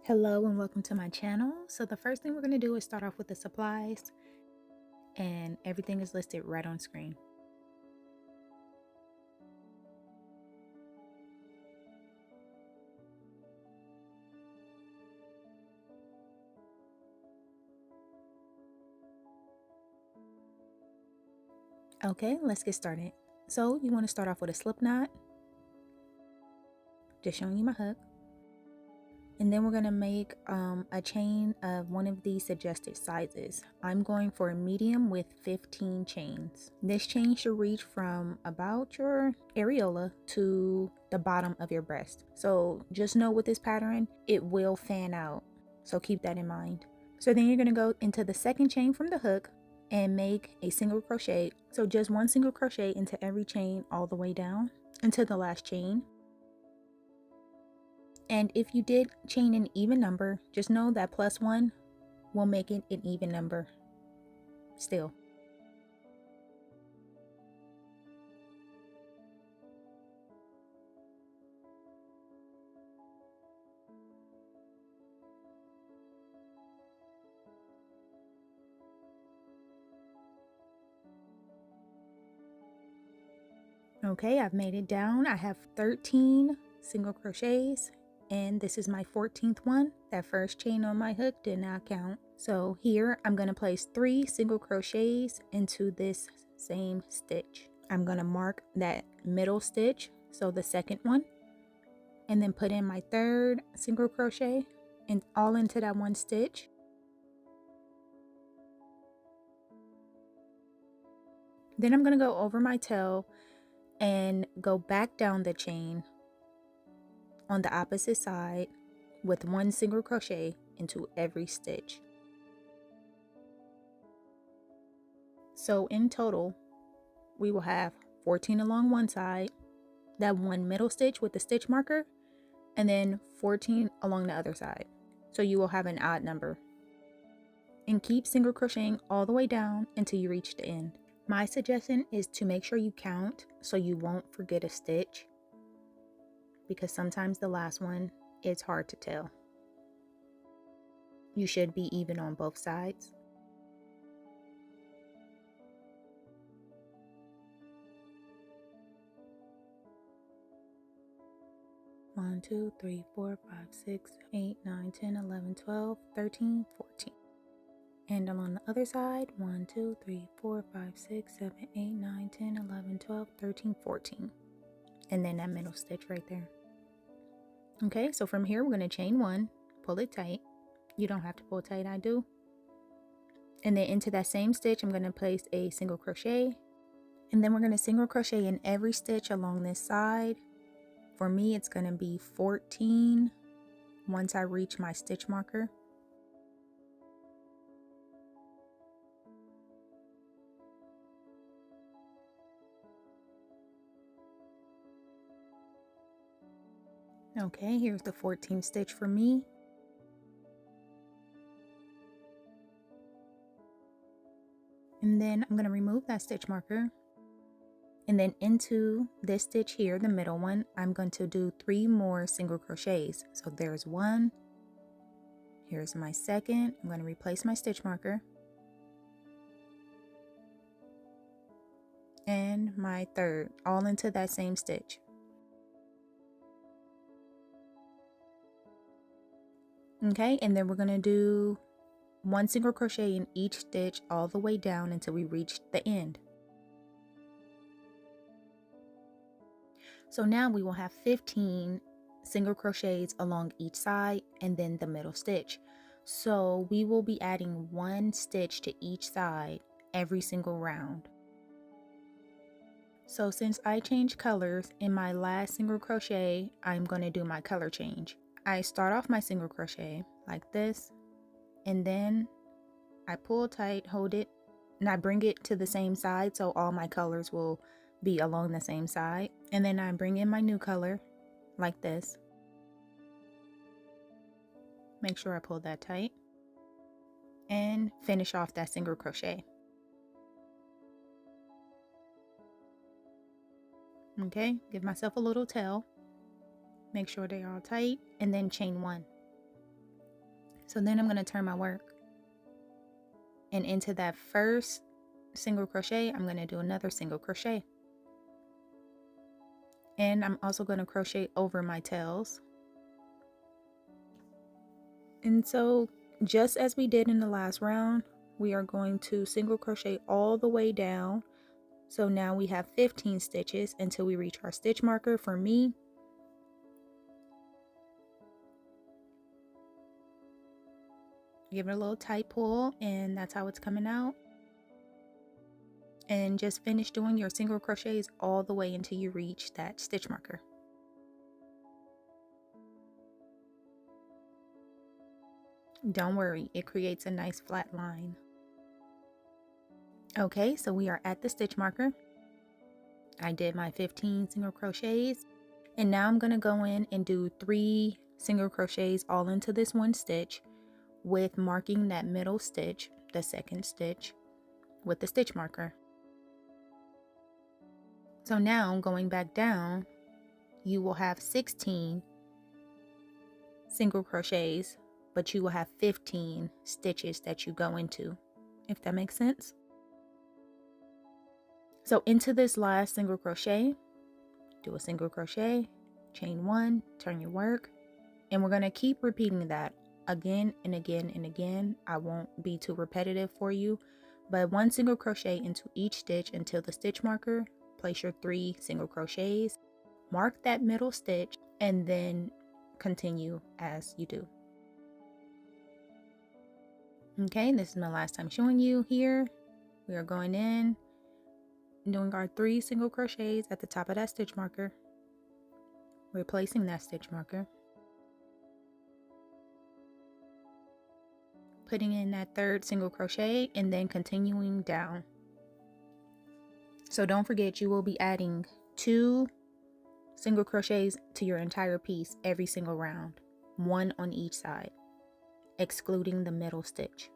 Hello and welcome to my channel. So the first thing we're going to do is start off with the supplies, and everything is listed right on screen. Okay, let's get started. So you want to start off with a slip knot, just showing you my hook. And then we're going to make a chain of one of these suggested sizes. I'm going for a medium with 15 chains. This chain should reach from about your areola to the bottom of your breast. So just know with this pattern, it will fan out. So keep that in mind. So then you're going to go into the second chain from the hook and make a single crochet. So just one single crochet into every chain all the way down into the last chain. And if you did chain an even number, just know that +1 will make it an even number still. Okay, I've made it down. I have 13 single crochets, and this is my 14th one. That first chain on my hook did not count. So here I'm going to place 3 single crochets into this same stitch. I'm going to mark that middle stitch, so the second one, and then put in my 3rd single crochet and all into that one stitch. Then I'm going to go over my tail and go back down the chain on the opposite side with 1 single crochet into every stitch. So in total, we will have 14 along one side, that one middle stitch with the stitch marker, and then 14 along the other side. So you will have an odd number. And keep single crocheting all the way down until you reach the end. My suggestion is to make sure you count so you won't forget a stitch, because sometimes the last one is hard to tell. You should be even on both sides. One, 2, 3, 4, 5, 6, 8, 9, 10, 11, 12, 13, 14. And along the other side, 1, 2, 3, 4, 5, 6, 7, 8, 9, 10, 11, 12, 13, 14. And then that middle stitch right there. Okay, so from here, we're going to chain 1, pull it tight. You don't have to pull tight, I do. And then into that same stitch, I'm going to place a single crochet. And then we're going to single crochet in every stitch along this side. For me, it's going to be 14 once I reach my stitch marker. Okay, here's the 14th stitch for me. And then I'm going to remove that stitch marker. And then into this stitch here, the middle one, I'm going to do 3 more single crochets. So there's 1. Here's my 2nd. I'm going to replace my stitch marker. And my 3rd, all into that same stitch. Okay, and then we're going to do 1 single crochet in each stitch all the way down until we reach the end. So now we will have 15 single crochets along each side and then the middle stitch. So we will be adding 1 stitch to each side every single round. So since I changed colors in my last single crochet, I'm going to do my color change. I start off my single crochet like this, and then I pull tight, hold it, and I bring it to the same side so all my colors will be along the same side. And then I bring in my new color like this. Make sure I pull that tight and finish off that single crochet. Okay, give myself a little tail, make sure they're all tight, and then chain 1. So then I'm going to turn my work, and into that first single crochet I'm going to do another single crochet, and I'm also going to crochet over my tails. And so just as we did in the last round, we are going to single crochet all the way down. So now we have 15 stitches until we reach our stitch marker. For me, give it a little tight pull, and that's how it's coming out. And just finish doing your single crochets all the way until you reach that stitch marker. Don't worry, it creates a nice flat line. Okay, so we are at the stitch marker. I did my 15 single crochets, and now I'm going to go in and do 3 single crochets all into this one stitch, with marking that middle stitch, the second stitch, with the stitch marker. So now going back down, you will have 16 single crochets, but you will have 15 stitches that you go into, if that makes sense. So into this last single crochet, do a single crochet, chain 1, turn your work, and we're going to keep repeating that again and again and again. I won't be too repetitive for you, but 1 single crochet into each stitch until the stitch marker. Place your 3 single crochets, mark that middle stitch, and then continue as you do. Okay, this is my last time showing you here. We are going in, doing our 3 single crochets at the top of that stitch marker, replacing that stitch marker, putting in that 3rd single crochet, and then continuing down. So don't forget, you will be adding 2 single crochets to your entire piece every single round, 1 on each side, excluding the middle stitch.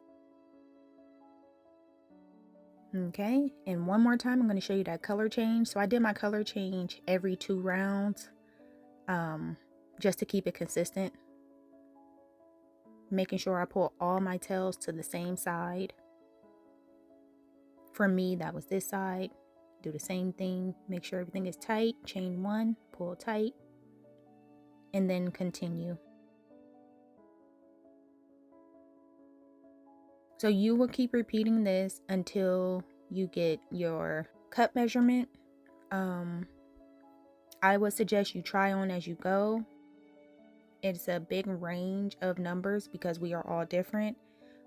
Okay, and one more time I'm going to show you that color change. So I did my color change every 2 rounds, just to keep it consistent, making sure I pull all my tails to the same side. For me, that was this side. Do the same thing, make sure everything is tight, chain 1, pull tight, and then continue. So you will keep repeating this until you get your cut measurement. I would suggest you try on as you go. It's a big range of numbers because we are all different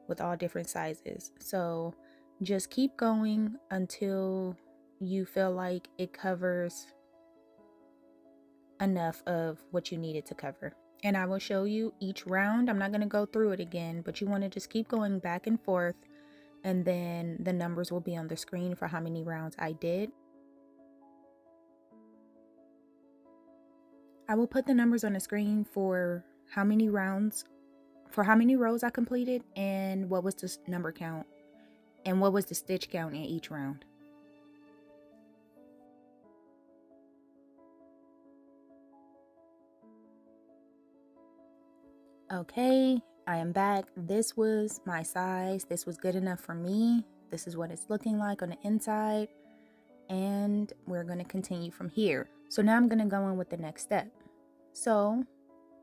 with all different sizes. So just keep going until you feel like it covers enough of what you need it to cover. And I will show you each round. I'm not going to go through it again, but you want to just keep going back and forth, and then the numbers will be on the screen for how many rounds I did. I will put the numbers on the screen for how many rounds, for how many rows I completed, and what was the number count, and what was the stitch count in each round. Okay, I am back. This was my size. This was good enough for me. This is what it's looking like on the inside, and we're going to continue from here. So now I'm going to go in with the next step. So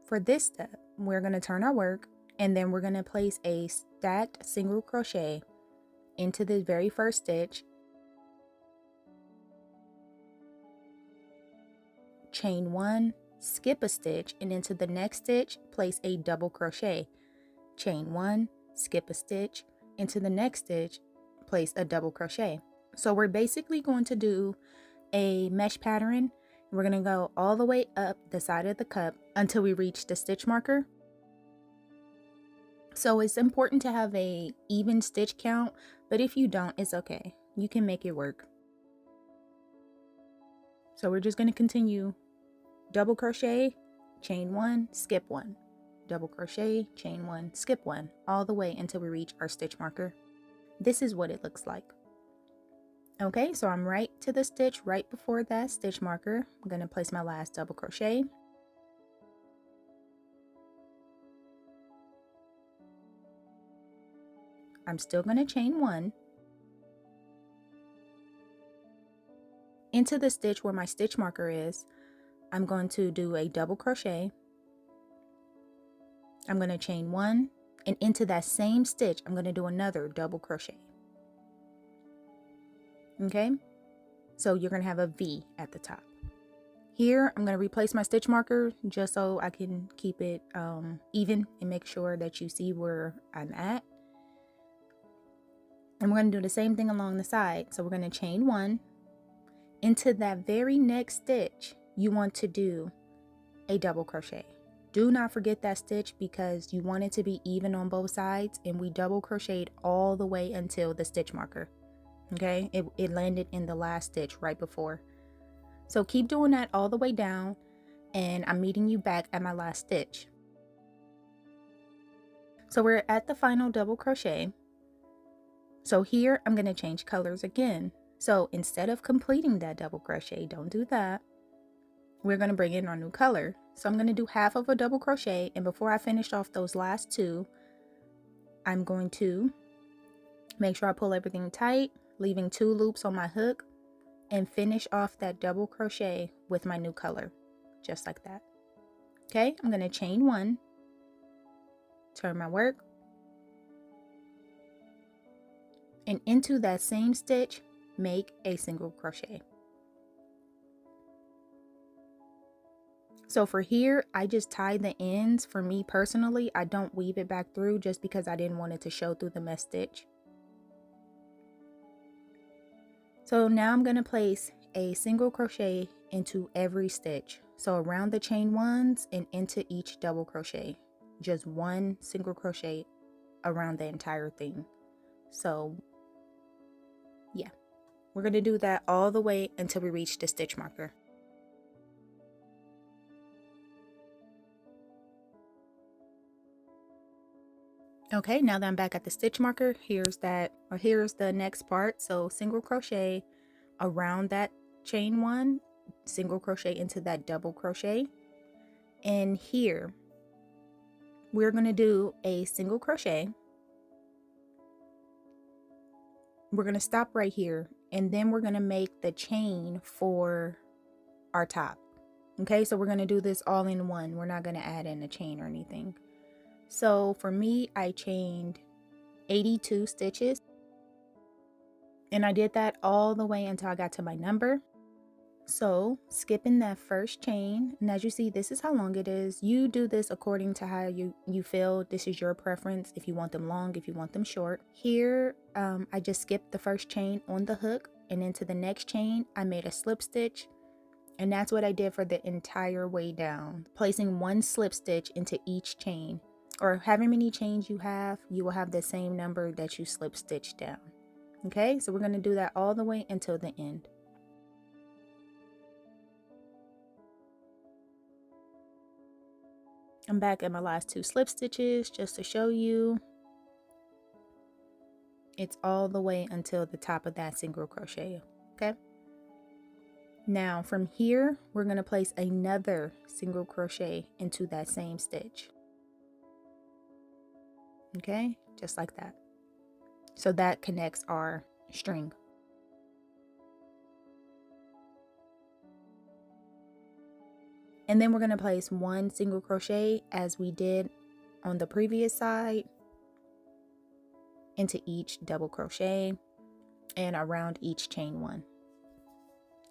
for this step, we're going to turn our work, and then we're going to place a stacked single crochet into the very first stitch, chain 1, skip a stitch, and into the next stitch place a double crochet, chain 1, skip a stitch, into the next stitch place a double crochet. So we're basically going to do a mesh pattern. We're going to go all the way up the side of the cup until we reach the stitch marker. So it's important to have a even stitch count, but if you don't, it's okay. You can make it work. So we're just going to continue double crochet, chain 1, skip 1, double crochet, chain 1, skip 1, all the way until we reach our stitch marker. This is what it looks like. Okay, so I'm right to the stitch right before that stitch marker. I'm going to place my last double crochet, I'm still going to chain 1 into the stitch where my stitch marker is. I'm going to do a double crochet. I'm going to chain 1, and into that same stitch I'm going to do another double crochet. Okay, so you're going to have a V at the top. Here I'm going to replace my stitch marker just so I can keep it even and make sure that you see where I'm at. And we're going to do the same thing along the side. So we're going to chain 1. Into that very next stitch you want to do a double crochet. Do not forget that stitch because you want it to be even on both sides, and we double crocheted all the way until the stitch marker. Okay, it landed in the last stitch right before. So keep doing that all the way down, and I'm meeting you back at my last stitch. So we're at the final double crochet. So here I'm going to change colors again. So instead of completing that double crochet, don't do that. We're going to bring in our new color. So I'm going to do half of a double crochet, and before I finish off those last 2, I'm going to make sure I pull everything tight, leaving 2 loops on my hook, and finish off that double crochet with my new color, just like that. Okay, I'm going to chain 1, turn my work, and into that same stitch make a single crochet. So for here, I just tie the ends. For me personally, I don't weave it back through just because I didn't want it to show through the mesh stitch. So now I'm going to place a single crochet into every stitch. So around the chain 1s and into each double crochet. Just 1 single crochet around the entire thing. So yeah, we're going to do that all the way until we reach the stitch marker. Okay, now that I'm back at the stitch marker, here's the next part. So single crochet around that chain 1, single crochet into that double crochet, and here we're going to do a single crochet. We're going to stop right here, and then we're going to make the chain for our top. Okay, so we're going to do this all in one. We're not going to add in a chain or anything. So for me, I chained 82 stitches, and I did that all the way until I got to my number. So skipping that first chain, and as you see, this is how long it is. You do this according to how you feel. This is your preference, if you want them long, if you want them short. Here I just skipped the first chain on the hook, and into the next chain I made a slip stitch, and that's what I did for the entire way down, placing 1 slip stitch into each chain. Or however many chains you will have the same number that you slip stitch down. Okay, so we're going to do that all the way until the end. I'm back at my last 2 slip stitches just to show you. It's all the way until the top of that single crochet. Okay, now from here we're going to place another single crochet into that same stitch. Okay, just like that. So that connects our string. And then we're going to place 1 single crochet as we did on the previous side into each double crochet and around each chain 1.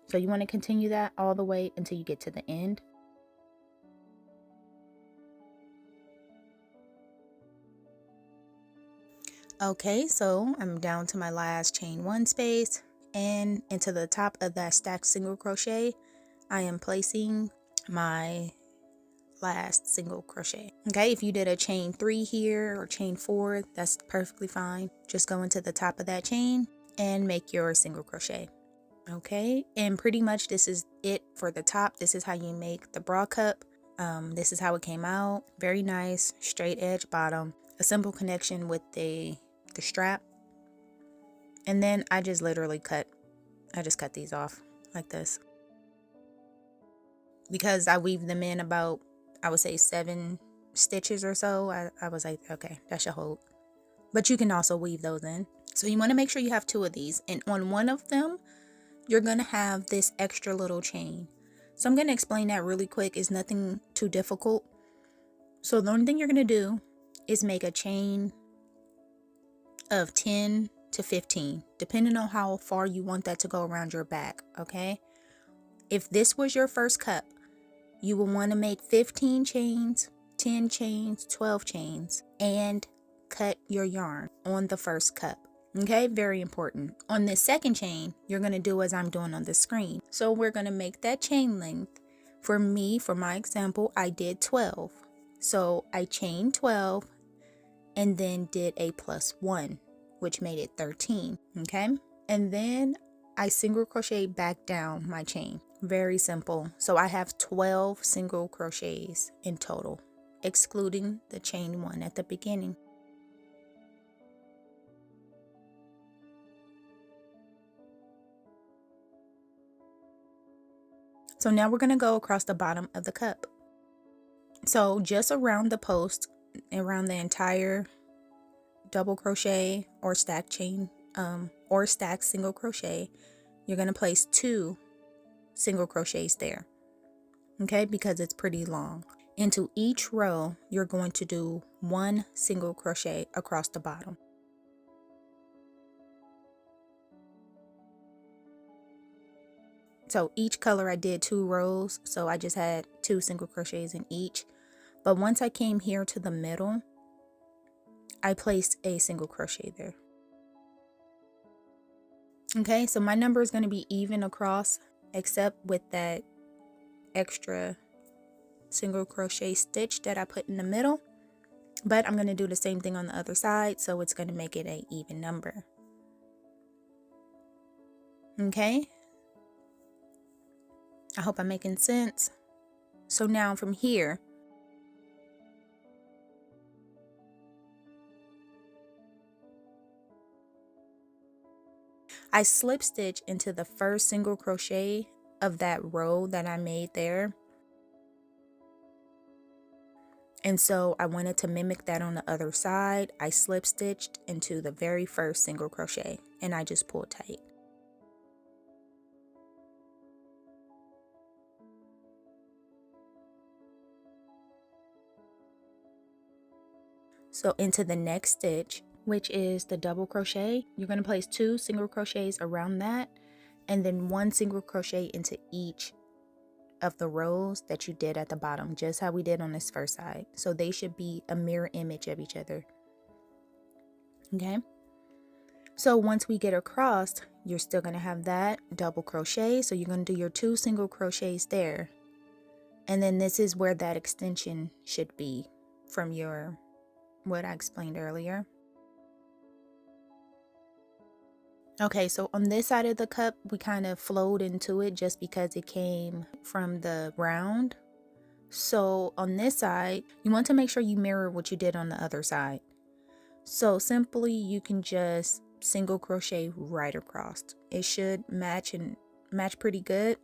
So you want to continue that all the way until you get to the end. Okay, so I'm down to my last chain 1 space, and into the top of that stacked single crochet I am placing my last single crochet. Okay, if you did a chain 3 here or chain 4, that's perfectly fine. Just go into the top of that chain and make your single crochet. Okay, and pretty much this is it for the top. This is how you make the bra cup. This is how it came out. Very nice straight edge bottom, a simple connection with the strap, and then I just literally cut these off like this because I weaved them in about, I would say, 7 stitches or so. I was like, okay, that should hold. but you can also weave those in. So you want to make sure you have 2 of these, and on one of them you're going to have this extra little chain. So I'm going to explain that really quick. It's nothing too difficult. So the only thing you're going to do is make a chain of 10 to 15, depending on how far you want that to go around your back, okay? If this was your first cup, you will want to make 15 chains, 10 chains, 12 chains, and cut your yarn on the first cup. Okay, very important. On this second chain, you're going to do as I'm doing on the screen. So we're going to make that chain length. For me, for my example, I did 12. So I chained 12 and then did a +1, which made it 13. Okay, and then I single crochet back down my chain. Very simple. So I have 12 single crochets in total, excluding the chain 1 at the beginning. So now we're going to go across the bottom of the cup. So just around the post, around the entire double crochet or stack chain, or stack single crochet, you're going to place 2 single crochets there. Okay, because it's pretty long. Into each row, you're going to do 1 single crochet across the bottom. So each color I did 2 rows, so I just had 2 single crochets in each. But once I came here to the middle, I placed a single crochet there. Okay, so my number is going to be even across, except with that extra single crochet stitch that I put in the middle. But I'm going to do the same thing on the other side, so it's going to make it an even number. Okay, I hope I'm making sense. So now from here, I slip stitch into the first single crochet of that row that I made there. And so I wanted to mimic that on the other side. I slip stitched into the very first single crochet and I just pulled tight. So into the next stitch, which is the double crochet, you're going to place 2 single crochets around that and then 1 single crochet into each of the rows that you did at the bottom, just how we did on this first side. So they should be a mirror image of each other. Okay, so once we get across, you're still going to have that double crochet, so you're going to do your 2 single crochets there, and then this is where that extension should be from your what I explained earlier. Okay, so on this side of the cup, we kind of flowed into it just because it came from the round. So on this side, you want to make sure you mirror what you did on the other side. So simply, you can just single crochet right across. It should match and match pretty good.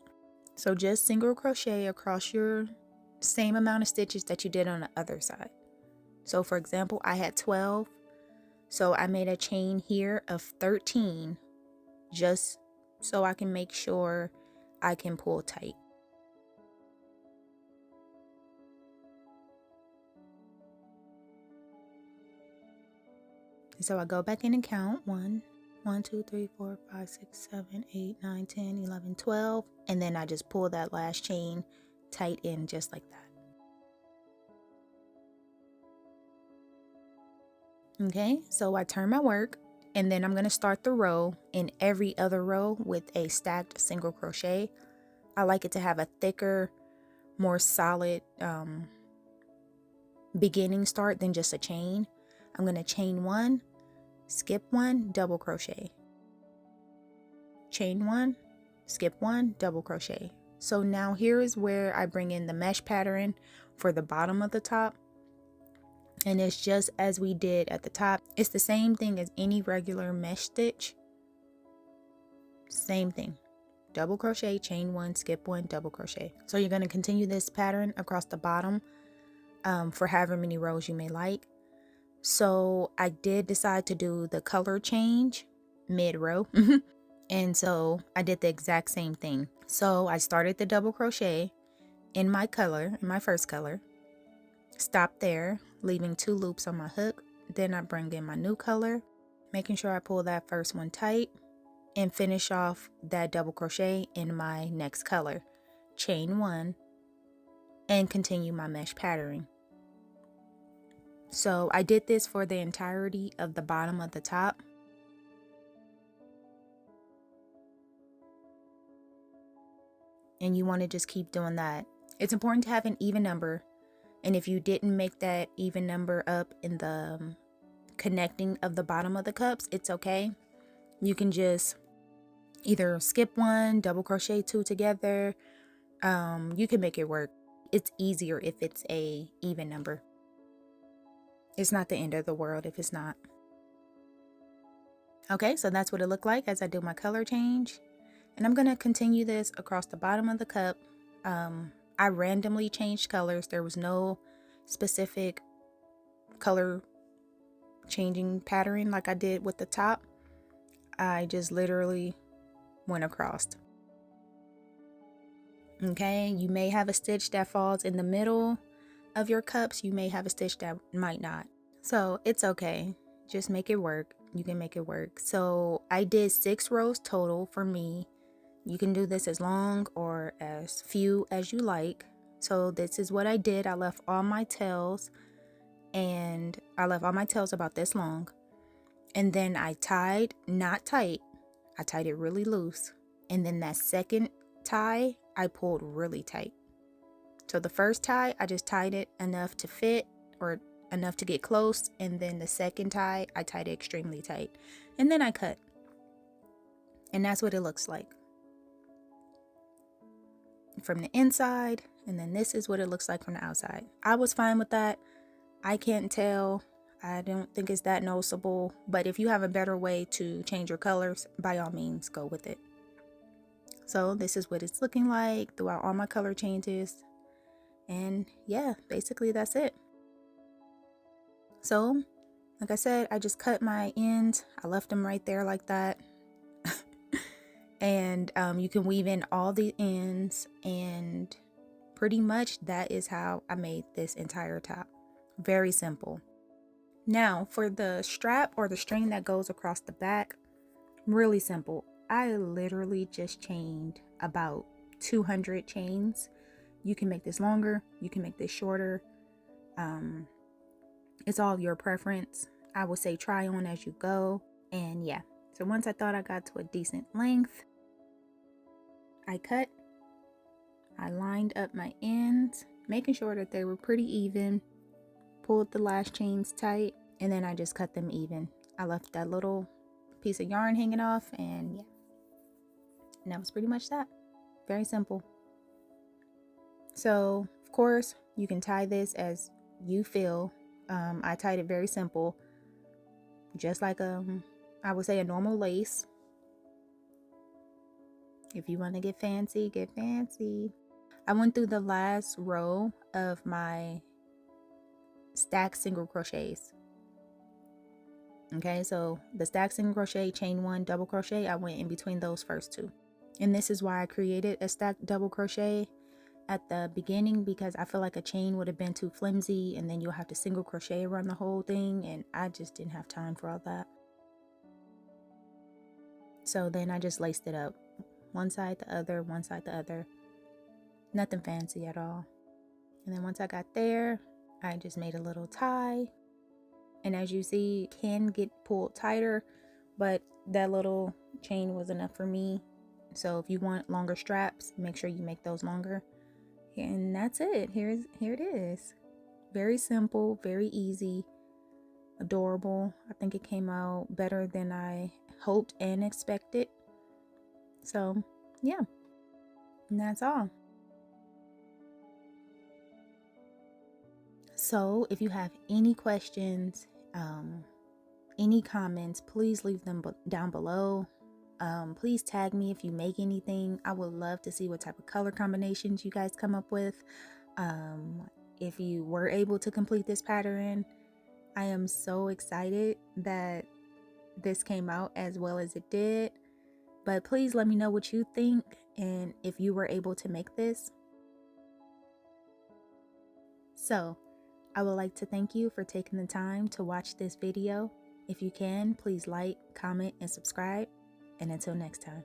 So just single crochet across your same amount of stitches that you did on the other side. So for example, I had 12. So I made a chain here of 13 just so I can make sure I can pull tight. So I go back in and count 1, 2, 3, 4, 5, 6, 7, 8, 9, 10, 11, 12, and then I just pull that last chain tight in just like that. Okay, so I turn my work and then I'm going to start the row in every other row with a stacked single crochet. I like it to have a thicker, more solid beginning start than just a chain. I'm going to chain 1, skip 1, double crochet, chain 1, skip 1, double crochet. So now here is where I bring in the mesh pattern for the bottom of the top. And it's just as we did at the top. It's the same thing as any regular mesh stitch. Same thing. Double crochet, chain 1, skip 1, double crochet. So you're going to continue this pattern across the bottom for however many rows you may like. So I did decide to do the color change mid-row. And so I did the exact same thing. So I started the double crochet in my color, in my first color, stop there, leaving 2 loops on my hook. Then I bring in my new color, making sure I pull that first one tight, and finish off that double crochet in my next color. Chain 1 and continue my mesh patterning. So I did this for the entirety of the bottom of the top. And you want to just keep doing that. It's important to have an even number. And if you didn't make that even number up in the connecting of the bottom of the cups, it's okay. You can just either skip one, double crochet 2 together. You can make it work. It's easier if it's a even number. It's not the end of the world if it's not. Okay, so that's what it looked like as I do my color change. And I'm going to continue this across the bottom of the cup. I randomly changed colors. There was no specific color changing pattern like I did with the top. I just literally went across. Okay, you may have a stitch that falls in the middle of your cups. You may have a stitch that might not. So it's okay. Just make it work. You can make it work. So I did 6 rows total for me. You can do this as long or as few as you like. So this is what I did. I left all my tails, and I left all my tails about this long. And then I tied, not tight, I tied it really loose. And then that second tie, I pulled really tight. So the first tie, I just tied it enough to fit or enough to get close. And then the second tie, I tied it extremely tight. And then I cut. And that's what it looks like from the inside, and then this is what it looks like from the outside. I was fine with that. I can't tell. I don't think it's that noticeable, but if you have a better way to change your colors, by all means go with it. So this is what it's looking like throughout all my color changes. And yeah, basically that's it. So like I said, I just cut my ends. I left them right there like that. And you can weave in all the ends, and pretty much that is how I made this entire top. Very simple. Now for the strap or the string that goes across the back, really simple. I literally just chained about 200 chains. You can make this longer, you can make this shorter. It's all your preference. I would say try on as you go. And yeah, so once I thought I got to a decent length, I cut. I lined up my ends, making sure that they were pretty even. Pulled the last chains tight, and then I just cut them even. I left that little piece of yarn hanging off, and yeah. And that was pretty much that. Very simple. So, of course, you can tie this as you feel. I tied it very simple. Just like I would say a normal lace. If you want to get fancy, get fancy. I went through the last row of my stacked single crochets. Okay, so the stacked single crochet, chain 1, double crochet, I went in between those first 2. And this is why I created a stacked double crochet at the beginning, because I feel like a chain would have been too flimsy, and then you'll have to single crochet around the whole thing, and I just didn't have time for all that. So then I just laced it up. One side, the other, one side, the other. Nothing fancy at all. And then once I got there, I just made a little tie. And as you see, it can get pulled tighter, but that little chain was enough for me. So if you want longer straps, make sure you make those longer. And that's it. Here it is. Very simple, very easy, adorable. I think it came out better than I hoped and expected. So yeah, and that's all. So if you have any questions, any comments, please leave them down below. Please tag me if you make anything. I would love to see what type of color combinations you guys come up with. If you were able to complete this pattern, I am so excited that this came out as well as it did. But please let me know what you think and if you were able to make this. So, I would like to thank you for taking the time to watch this video. If you can, please like, comment, and subscribe. And until next time.